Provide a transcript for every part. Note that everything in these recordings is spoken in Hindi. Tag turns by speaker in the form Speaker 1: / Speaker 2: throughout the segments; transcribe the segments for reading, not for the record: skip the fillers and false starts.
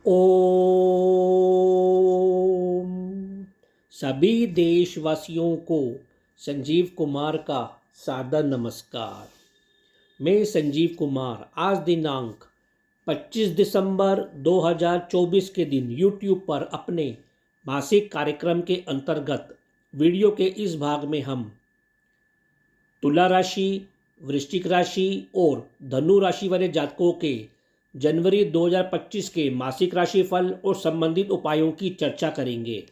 Speaker 1: ओम। सभी देशवासियों को संजीव कुमार का सादर नमस्कार। मैं संजीव कुमार आज दिनांक 25 दिसंबर 2024 के दिन YouTube पर अपने मासिक कार्यक्रम के अंतर्गत वीडियो के इस भाग में हम तुला राशि, वृश्चिक राशि और धनु राशि वाले जातकों के जनवरी 2025 के मासिक राशिफल और संबंधित उपायों की चर्चा करेंगे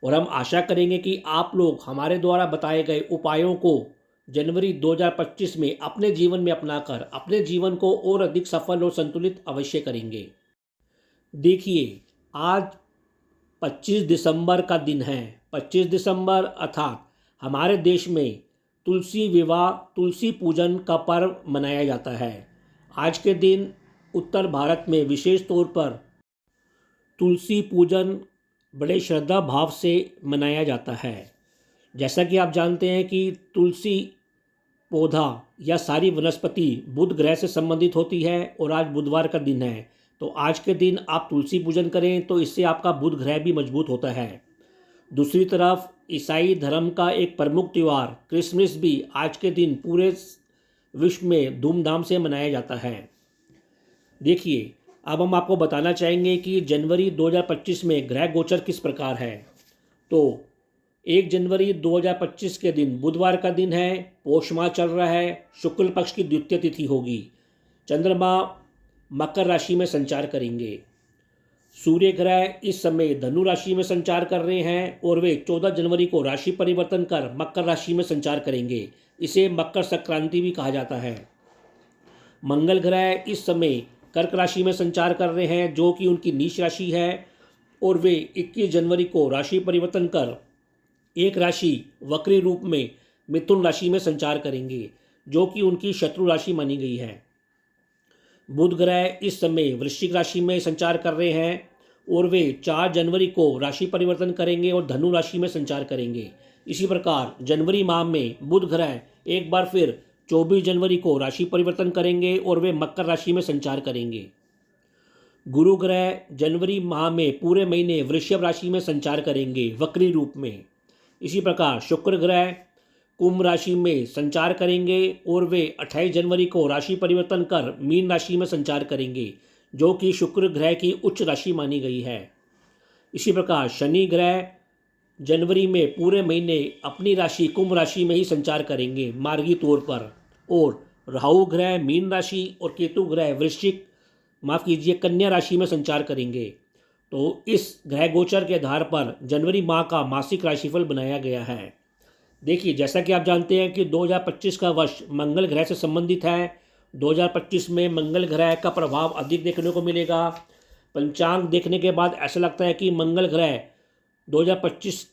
Speaker 1: और हम आशा करेंगे कि आप लोग हमारे द्वारा बताए गए उपायों को जनवरी 2025 में अपने जीवन में अपनाकर अपने जीवन को और अधिक सफल और संतुलित अवश्य करेंगे। देखिए, आज 25 दिसंबर का दिन है। 25 दिसंबर अर्थात हमारे देश में तुलसी विवाह, तुलसी पूजन का पर्व मनाया जाता है। आज के दिन उत्तर भारत में विशेष तौर पर तुलसी पूजन बड़े श्रद्धा भाव से मनाया जाता है। जैसा कि आप जानते हैं कि तुलसी पौधा या सारी वनस्पति बुध ग्रह से संबंधित होती है और आज बुधवार का दिन है, तो आज के दिन आप तुलसी पूजन करें तो इससे आपका बुध ग्रह भी मजबूत होता है। दूसरी तरफ ईसाई धर्म का एक प्रमुख त्यौहार क्रिसमस भी आज के दिन पूरे विश्व में धूमधाम से मनाया जाता है। देखिए, अब हम आपको बताना चाहेंगे कि जनवरी 2025 में ग्रह गोचर किस प्रकार है। तो 1 जनवरी 2025 के दिन बुधवार का दिन है, पौष माह चल रहा है, शुक्ल पक्ष की द्वितीय तिथि होगी। चंद्रमा मकर राशि में संचार करेंगे। सूर्य ग्रह इस समय धनु राशि में संचार कर रहे हैं और वे 14 जनवरी को राशि परिवर्तन कर मकर राशि में संचार करेंगे। इसे मकर संक्रांति भी कहा जाता है। मंगल ग्रह इस समय कर्क राशि में संचार कर रहे हैं, जो कि उनकी नीच राशि है, और वे 21 जनवरी को राशि परिवर्तन कर एक राशि वक्री रूप में मिथुन राशि में संचार करेंगे, जो कि उनकी शत्रु राशि मानी गई है। बुध ग्रह इस समय वृश्चिक राशि में संचार कर रहे हैं और वे 4 जनवरी को राशि परिवर्तन करेंगे और धनु राशि में संचार करेंगे। इसी प्रकार जनवरी माह में बुध ग्रह एक बार फिर 24 जनवरी को राशि परिवर्तन करेंगे और वे मकर राशि में संचार करेंगे। गुरु ग्रह जनवरी माह में पूरे महीने वृषभ राशि में संचार करेंगे वक्री रूप में। इसी प्रकार शुक्र ग्रह कुंभ राशि में संचार करेंगे और वे 28 जनवरी को राशि परिवर्तन कर मीन राशि में संचार करेंगे, जो कि शुक्र ग्रह की उच्च राशि मानी गई है। इसी प्रकार शनि ग्रह जनवरी में पूरे महीने अपनी राशि कुंभ राशि में ही संचार करेंगे मार्गी तौर पर, और राहु ग्रह मीन राशि और केतु ग्रह कन्या राशि में संचार करेंगे। तो इस ग्रह गोचर के आधार पर जनवरी माह का मासिक राशिफल बनाया गया है। देखिए, जैसा कि आप जानते हैं कि 2025 का वर्ष मंगल ग्रह से संबंधित है। 2025 में मंगल ग्रह का प्रभाव अधिक देखने को मिलेगा। पंचांग देखने के बाद ऐसा लगता है कि मंगल ग्रह 2025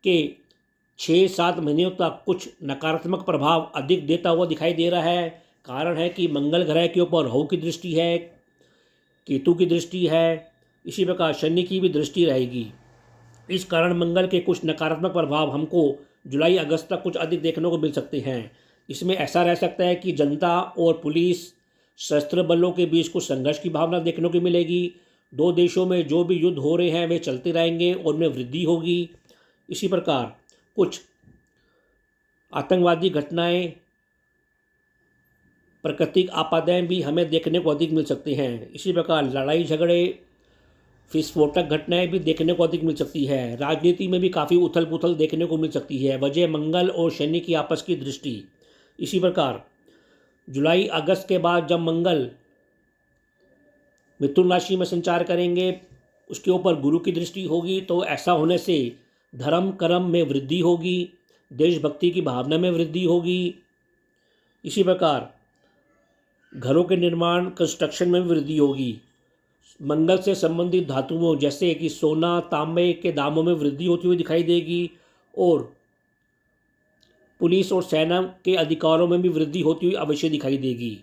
Speaker 1: के 6-7 महीनों तक कुछ नकारात्मक प्रभाव अधिक देता हुआ दिखाई दे रहा है। कारण है कि मंगल ग्रह के ऊपर राहु की दृष्टि है, केतु की दृष्टि है, इसी प्रकार शनि की भी दृष्टि रहेगी। इस कारण मंगल के कुछ नकारात्मक प्रभाव हमको जुलाई अगस्त तक कुछ अधिक देखने को मिल सकते हैं। इसमें ऐसा रह सकता है कि जनता और पुलिस सशस्त्र बलों के बीच कुछ संघर्ष की भावना देखने को मिलेगी। दो देशों में जो भी युद्ध हो रहे हैं वे चलते रहेंगे और उनमें वृद्धि होगी। इसी प्रकार कुछ आतंकवादी घटनाएं, प्राकृतिक आपदाएं भी हमें देखने को अधिक मिल सकती हैं। इसी प्रकार लड़ाई झगड़े, विस्फोटक घटनाएं भी देखने को अधिक मिल सकती है। राजनीति में भी काफ़ी उथल पुथल देखने को मिल सकती है, वजह मंगल और शनि की आपस की दृष्टि। इसी प्रकार जुलाई अगस्त के बाद जब मंगल मिथुन राशि में संचार करेंगे, उसके ऊपर गुरु की दृष्टि होगी, तो ऐसा होने से धर्म कर्म में वृद्धि होगी, देशभक्ति की भावना में वृद्धि होगी। इसी प्रकार घरों के निर्माण, कंस्ट्रक्शन में भी वृद्धि होगी। मंगल से संबंधित धातुओं जैसे कि सोना, तांबे के दामों में वृद्धि होती हुई दिखाई देगी और पुलिस और सेना के अधिकारों में भी वृद्धि होती हुई अवश्य दिखाई देगी।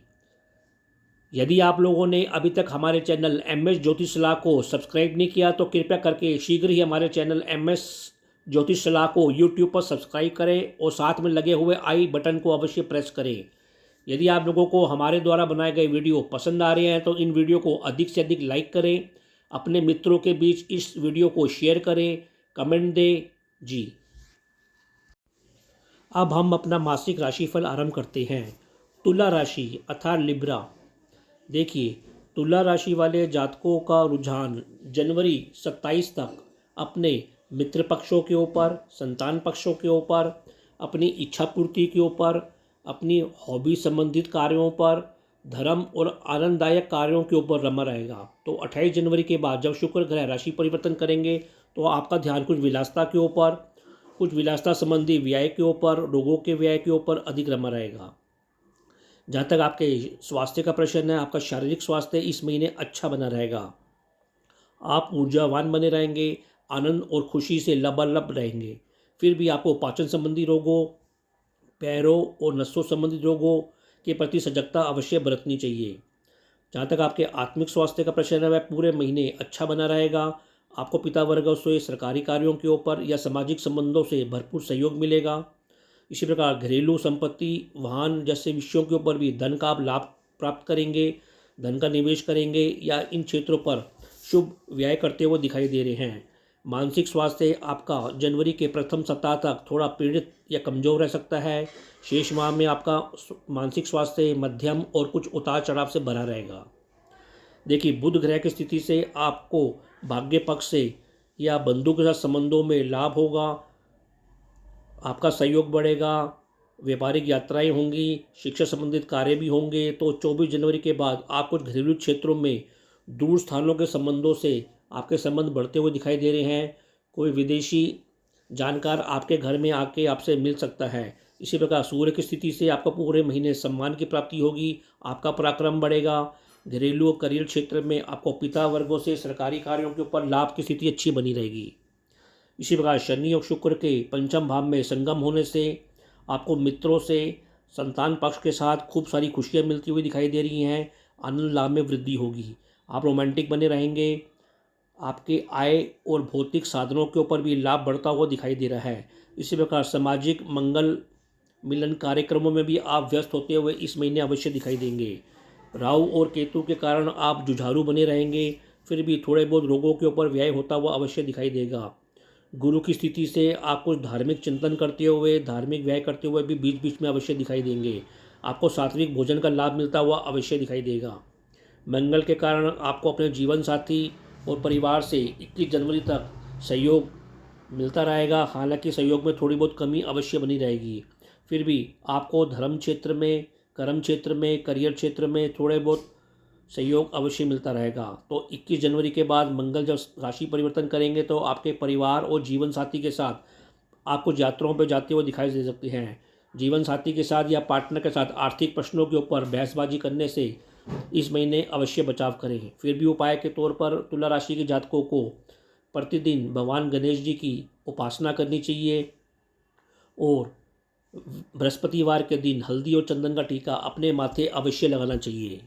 Speaker 1: यदि आप लोगों ने अभी तक हमारे चैनल MS ज्योतिष सलाह को सब्सक्राइब नहीं किया तो कृपया करके शीघ्र ही हमारे चैनल MS ज्योतिष सलाह को YouTube पर सब्सक्राइब करें और साथ में लगे हुए आई बटन को अवश्य प्रेस करें। यदि आप लोगों को हमारे द्वारा बनाए गए वीडियो पसंद आ रहे हैं तो इन वीडियो को अधिक से अधिक लाइक करें अपने मित्रों के बीच इस वीडियो को शेयर करें, कमेंट दें जी। अब हम अपना मासिक राशिफल आरंभ करते हैं। तुला राशि अर्थात लिब्रा। देखिए, तुला राशि वाले जातकों का रुझान जनवरी 27 तक अपने मित्र पक्षों के ऊपर, संतान पक्षों के ऊपर, अपनी इच्छा पूर्ति के ऊपर, अपनी हॉबी संबंधित कार्यों पर, धर्म और आनंददायक कार्यों के ऊपर रमा रहेगा। तो 28 जनवरी के बाद जब शुक्र ग्रह राशि परिवर्तन करेंगे तो आपका ध्यान कुछ विलासता के ऊपर, कुछ विलासता संबंधी व्यय के ऊपर, रोगों के व्यय के ऊपर अधिक रमा रहेगा। जहाँ तक आपके स्वास्थ्य का प्रश्न है, आपका शारीरिक स्वास्थ्य इस महीने अच्छा बना रहेगा। आप ऊर्जावान बने रहेंगे, आनंद और खुशी से लबालब रहेंगे। फिर भी आपको पाचन संबंधी रोगों, पैरों और नसों संबंधित रोगों के प्रति सजगता अवश्य बरतनी चाहिए। जहाँ तक आपके आत्मिक स्वास्थ्य का प्रश्न है, वह पूरे महीने अच्छा बना रहेगा। आपको पिता वर्गों से सरकारी कार्यों के ऊपर या सामाजिक संबंधों से भरपूर सहयोग मिलेगा। इसी प्रकार घरेलू संपत्ति, वाहन जैसे विषयों के ऊपर भी धन का आप लाभ प्राप्त करेंगे, धन का निवेश करेंगे या इन क्षेत्रों पर शुभ व्यय करते हुए दिखाई दे रहे हैं। मानसिक स्वास्थ्य आपका जनवरी के प्रथम सप्ताह तक थोड़ा पीड़ित या कमज़ोर रह सकता है। शेष माह में आपका मानसिक स्वास्थ्य मध्यम और कुछ उतार चढ़ाव से भरा रहेगा। देखिए, बुध ग्रह की स्थिति से आपको भाग्य पक्ष से या बंधु के साथ संबंधों में लाभ होगा, आपका सहयोग बढ़ेगा, व्यापारिक यात्राएं होंगी, शिक्षा संबंधित कार्य भी होंगे। तो 24 जनवरी के बाद आप कुछ घरेलू क्षेत्रों में दूर स्थानों के संबंधों से आपके संबंध बढ़ते हुए दिखाई दे रहे हैं। कोई विदेशी जानकार आपके घर में आके आपसे मिल सकता है। इसी प्रकार सूर्य की स्थिति से आपको पूरे महीने सम्मान की प्राप्ति होगी, आपका पराक्रम बढ़ेगा। घरेलू और करियर क्षेत्र में आपको पिता वर्गों से सरकारी कार्यों के ऊपर लाभ की स्थिति अच्छी बनी रहेगी। इसी प्रकार शनि और शुक्र के पंचम भाव में संगम होने से आपको मित्रों से, संतान पक्ष के साथ खूब सारी खुशियाँ मिलती हुई दिखाई दे रही हैं। आनंद लाभ में वृद्धि होगी, आप रोमांटिक बने रहेंगे। आपके आय और भौतिक साधनों के ऊपर भी लाभ बढ़ता हुआ दिखाई दे रहा है। इसी प्रकार सामाजिक मंगल मिलन कार्यक्रमों में भी आप व्यस्त होते हुए इस महीने अवश्य दिखाई देंगे। राहु और केतु के कारण आप जुझारू बने रहेंगे, फिर भी थोड़े बहुत रोगों के ऊपर व्यय होता हुआ अवश्य दिखाई देगा। गुरु की स्थिति से आप कुछ धार्मिक चिंतन करते हुए, धार्मिक व्यय करते हुए भी बीच बीच में अवश्य दिखाई देंगे। आपको सात्विक भोजन का लाभ मिलता हुआ अवश्य दिखाई देगा। मंगल के कारण आपको अपने जीवन साथी और परिवार से 21 जनवरी तक सहयोग मिलता रहेगा। हालांकि सहयोग में थोड़ी बहुत कमी अवश्य बनी रहेगी। फिर भी आपको धर्म क्षेत्र में, कर्म क्षेत्र में, करियर क्षेत्र में थोड़े बहुत सहयोग अवश्य मिलता रहेगा। तो 21 जनवरी के बाद मंगल जब राशि परिवर्तन करेंगे तो आपके परिवार और जीवन साथी के साथ आप कुछ यात्राओं पर जाते हुए दिखाई दे सकते हैं। जीवन साथी के साथ या पार्टनर के साथ आर्थिक प्रश्नों के ऊपर बहसबाजी करने से इस महीने अवश्य बचाव करें। फिर भी उपाय के तौर पर तुला राशि के जातकों को प्रतिदिन भगवान गणेश जी की उपासना करनी चाहिए और बृहस्पतिवार के दिन हल्दी और चंदन का टीका अपने माथे अवश्य लगाना चाहिए।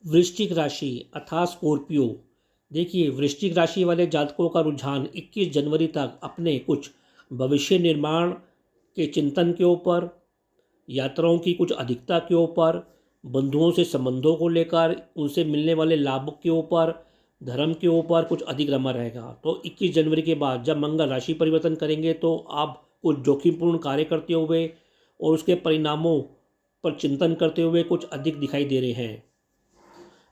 Speaker 1: वृश्चिक राशि अर्थात स्कॉर्पियो। देखिए, वृश्चिक राशि वाले जातकों का रुझान 21 जनवरी तक अपने कुछ भविष्य निर्माण के चिंतन के ऊपर, यात्राओं की कुछ अधिकता के ऊपर, बंधुओं से संबंधों को लेकर उनसे मिलने वाले लाभ के ऊपर, धर्म के ऊपर कुछ अधिक रमा रहेगा। तो 21 जनवरी के बाद जब मंगल राशि परिवर्तन करेंगे तो आप कुछ जोखिमपूर्ण कार्य करते हुए और उसके परिणामों पर चिंतन करते हुए कुछ अधिक दिखाई दे रहे हैं।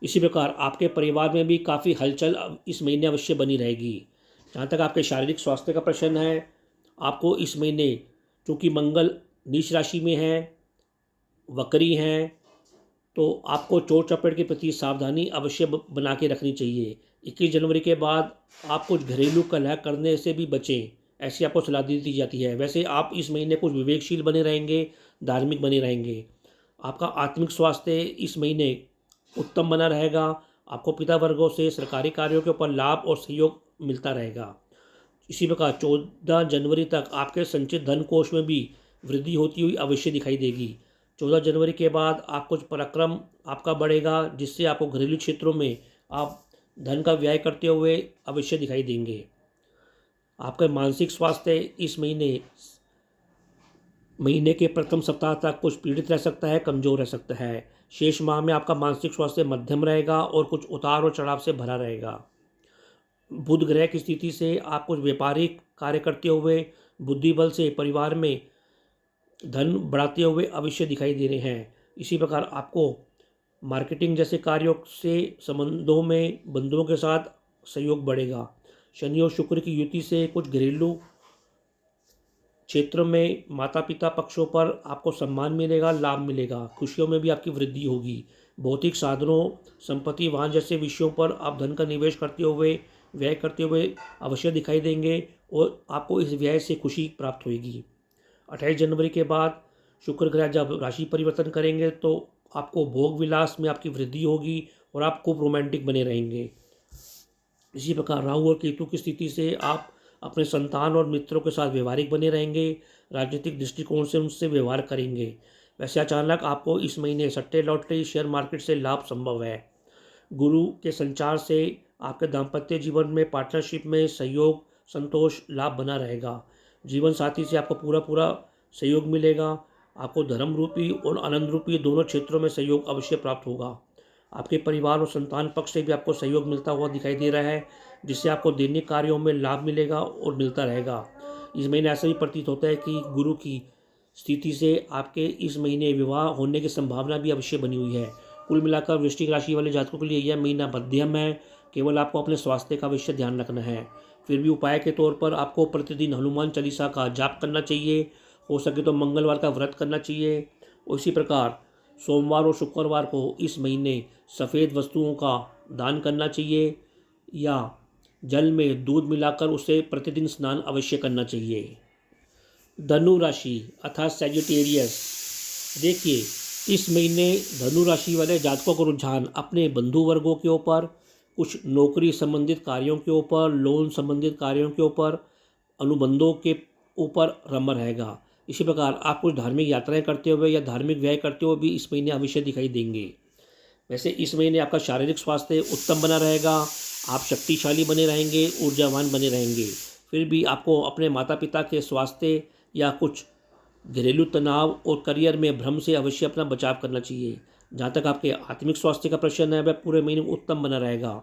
Speaker 1: इसी प्रकार आपके परिवार में भी काफ़ी हलचल इस महीने अवश्य बनी रहेगी। जहाँ तक आपके शारीरिक स्वास्थ्य का प्रश्न है, आपको इस महीने चूँकि मंगल नीच राशि में है, वक्री हैं, तो आपको चोट चपेट के प्रति सावधानी अवश्य बना के रखनी चाहिए। 21 जनवरी के बाद आप कुछ घरेलू कलह करने से भी बचें, ऐसी आपको सलाह दी जाती है। वैसे आप इस महीने कुछ विवेकशील बने रहेंगे, धार्मिक बने रहेंगे। आपका आत्मिक स्वास्थ्य इस महीने उत्तम बना रहेगा। आपको पिता वर्गों से सरकारी कार्यों के ऊपर लाभ और सहयोग मिलता रहेगा। इसी प्रकार 14 जनवरी तक आपके संचित धन कोष में भी वृद्धि होती हुई अवश्य दिखाई देगी। 14 जनवरी के बाद आप कुछ पराक्रम आपका बढ़ेगा, जिससे आपको घरेलू क्षेत्रों में आप धन का व्यय करते हुए अवश्य दिखाई देंगे। आपका मानसिक स्वास्थ्य इस महीने महीने के प्रथम सप्ताह तक कुछ पीड़ित रह सकता है, कमज़ोर रह सकता है। शेष माह में आपका मानसिक स्वास्थ्य मध्यम रहेगा और कुछ उतार और चढ़ाव से भरा रहेगा। बुध ग्रह की स्थिति से आप कुछ व्यापारिक कार्य करते हुए बुद्धि बल से परिवार में धन बढ़ाते हुए अवश्य दिखाई दे रहे हैं। इसी प्रकार आपको मार्केटिंग जैसे कार्यों से संबंधों में बंधुओं के साथ सहयोग बढ़ेगा। शनि और शुक्र की युति से कुछ घरेलू क्षेत्रों में माता पिता पक्षों पर आपको सम्मान मिलेगा, लाभ मिलेगा। खुशियों में भी आपकी वृद्धि होगी। भौतिक साधनों, संपत्ति, वाहन जैसे विषयों पर आप धन का निवेश करते हुए, व्यय करते हुए अवश्य दिखाई देंगे और आपको इस व्यय से खुशी प्राप्त होगी। 28 जनवरी के बाद शुक्र ग्रह जब राशि परिवर्तन करेंगे तो आपको भोग विलास में आपकी वृद्धि होगी और आप खूब रोमांटिक बने रहेंगे। इसी प्रकार राहु और केतु की स्थिति से आप अपने संतान और मित्रों के साथ व्यवहारिक बने रहेंगे। राजनीतिक दृष्टिकोण से उनसे व्यवहार करेंगे। वैसे अचानक आपको इस महीने सट्टे लॉटरी शेयर मार्केट से लाभ संभव है। गुरु के संचार से आपके दाम्पत्य जीवन में, पार्टनरशिप में सहयोग, संतोष, लाभ बना रहेगा। जीवन साथी से आपको पूरा सहयोग मिलेगा। आपको धर्म रूपी और आनंद रूपी दोनों क्षेत्रों में सहयोग अवश्य प्राप्त होगा। आपके परिवार और संतान पक्ष से भी आपको सहयोग मिलता हुआ दिखाई दे रहा है, जिससे आपको दैनिक कार्यों में लाभ मिलेगा और मिलता रहेगा। इस महीने ऐसा भी प्रतीत होता है कि गुरु की स्थिति से आपके इस महीने विवाह होने की संभावना भी अवश्य बनी हुई है। कुल मिलाकर वृश्चिक राशि वाले जातकों के लिए यह महीना मध्यम है। केवल आपको अपने स्वास्थ्य का अवश्य ध्यान रखना है। फिर भी उपाय के तौर पर आपको प्रतिदिन हनुमान चालीसा का जाप करना चाहिए। हो सके तो मंगलवार का व्रत करना चाहिए। उसी प्रकार सोमवार और शुक्रवार को इस महीने सफ़ेद वस्तुओं का दान करना चाहिए या जल में दूध मिलाकर उसे प्रतिदिन स्नान अवश्य करना चाहिए। धनु राशि अर्थात सैजिटेरियस, देखिए इस महीने धनु राशि वाले जातकों का रुझान अपने बंधु वर्गों के ऊपर, कुछ नौकरी संबंधित कार्यों के ऊपर, लोन संबंधित कार्यों के ऊपर, अनुबंधों के ऊपर रमा रहेगा। इसी प्रकार आप कुछ धार्मिक यात्राएं करते हुए या धार्मिक व्यय करते हुए भी इस महीने अवश्य दिखाई देंगे। वैसे इस महीने आपका शारीरिक स्वास्थ्य उत्तम बना रहेगा। आप शक्तिशाली बने रहेंगे, ऊर्जावान बने रहेंगे। फिर भी आपको अपने माता पिता के स्वास्थ्य या कुछ घरेलू तनाव और करियर में भ्रम से अवश्य अपना बचाव करना चाहिए। जहाँ तक आपके आत्मिक स्वास्थ्य का प्रश्न है, वह पूरे महीने में उत्तम बना रहेगा।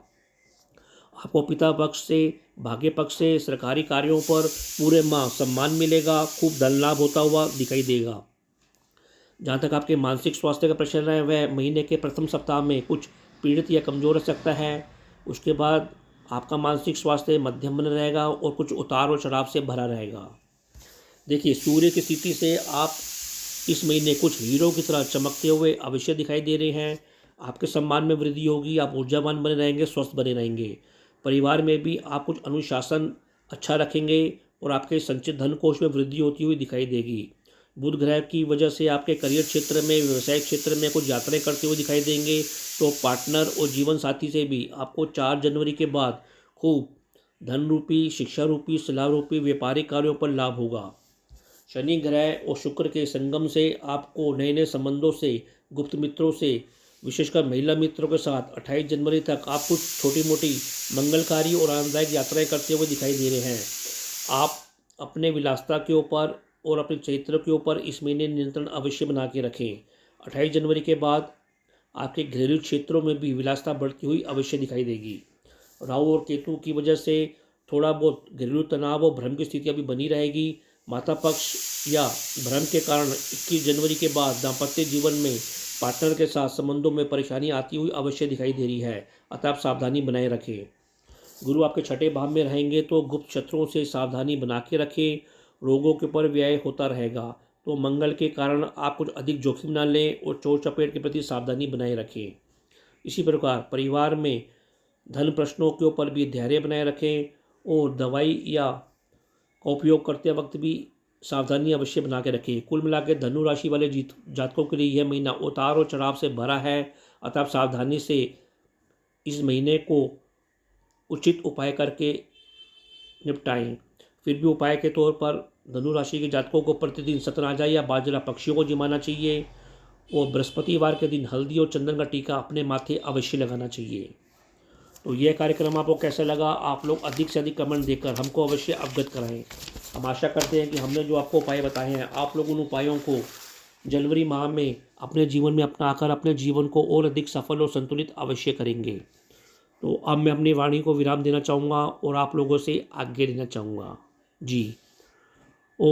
Speaker 1: आपको पिता पक्ष से, भाग्य पक्ष से, सरकारी कार्यों पर पूरे माह सम्मान मिलेगा। खूब धन लाभ होता हुआ दिखाई देगा। जहाँ तक आपके मानसिक स्वास्थ्य का प्रश्न है, वह महीने के प्रथम सप्ताह में कुछ पीड़ित या कमज़ोर रह सकता है। उसके बाद आपका मानसिक स्वास्थ्य मध्यम बना रहेगा और कुछ उतार और चढ़ाव से भरा रहेगा। देखिए सूर्य की स्थिति से आप इस महीने कुछ हीरो की तरह चमकते हुए अवश्य दिखाई दे रहे हैं। आपके सम्मान में वृद्धि होगी। आप ऊर्जावान बने रहेंगे, स्वस्थ बने रहेंगे। परिवार में भी आप कुछ अनुशासन अच्छा रखेंगे और आपके संचित धन कोष में वृद्धि होती हुई दिखाई देगी। बुध ग्रह की वजह से आपके करियर क्षेत्र में, व्यवसायिक क्षेत्र में कुछ यात्राएं करते हुए दिखाई देंगे। तो पार्टनर और जीवन साथी से भी आपको 4 जनवरी के बाद खूब धन रूपी, शिक्षा रूपी, सलाह रूपी व्यापारिक कार्यों पर लाभ होगा। शनि ग्रह और शुक्र के संगम से आपको नए नए संबंधों से, गुप्त मित्रों से, विशेषकर महिला मित्रों के साथ 28 जनवरी तक आप कुछ छोटी मोटी मंगलकारी और आनंददायक यात्राएं करते हुए दिखाई दे रहे हैं। आप अपने विलासिता के ऊपर और अपने चरित्र के ऊपर इस महीने नियंत्रण अवश्य बना के रखें। 28 जनवरी के बाद आपके घरेलू क्षेत्रों में भी विलासिता बढ़ती हुई अवश्य दिखाई देगी। राहु और केतु की वजह से थोड़ा बहुत घरेलू तनाव और भ्रम की स्थिति अभी बनी रहेगी। माता पक्ष या भ्रम के कारण 21 जनवरी के बाद दाम्पत्य जीवन में पार्टनर के साथ संबंधों में परेशानी आती हुई अवश्य दिखाई दे रही है। अतः आप सावधानी बनाए रखें। गुरु आपके छठे भाव में रहेंगे तो गुप्त शत्रुओं से सावधानी बना के रखें। रोगों के ऊपर व्यय होता रहेगा। तो मंगल के कारण आप कुछ अधिक जोखिम ना लें और चोट चपेट के प्रति सावधानी बनाए रखें। इसी प्रकार परिवार में धन प्रश्नों के ऊपर भी धैर्य बनाए रखें और दवाई या का उपयोग करते वक्त भी सावधानी अवश्य बना के रखें। कुल मिला के धनु राशि वाले जातकों के लिए यह महीना उतार और चढ़ाव से भरा है। अतः आप सावधानी से इस महीने को उचित उपाय करके निपटाएं। फिर भी उपाय के तौर पर धनु राशि के जातकों को प्रतिदिन सतनाजा या बाजरा पक्षियों को जिमाना चाहिए और बृहस्पतिवार के दिन हल्दी और चंदन का टीका अपने माथे अवश्य लगाना चाहिए। तो यह कार्यक्रम आपको कैसा लगा, आप लोग अधिक से अधिक कमेंट देकर हमको अवश्य अवगत कराएं। हम आशा करते हैं कि हमने जो आपको उपाय बताए हैं, आप लोग उन उपायों को जनवरी माह में अपने जीवन में अपनाकर अपने जीवन को और अधिक सफल और संतुलित अवश्य करेंगे। तो अब मैं अपनी वाणी को विराम देना चाहूँगा और आप लोगों से आज्ञा लेना चाहूँगा। जी। ओ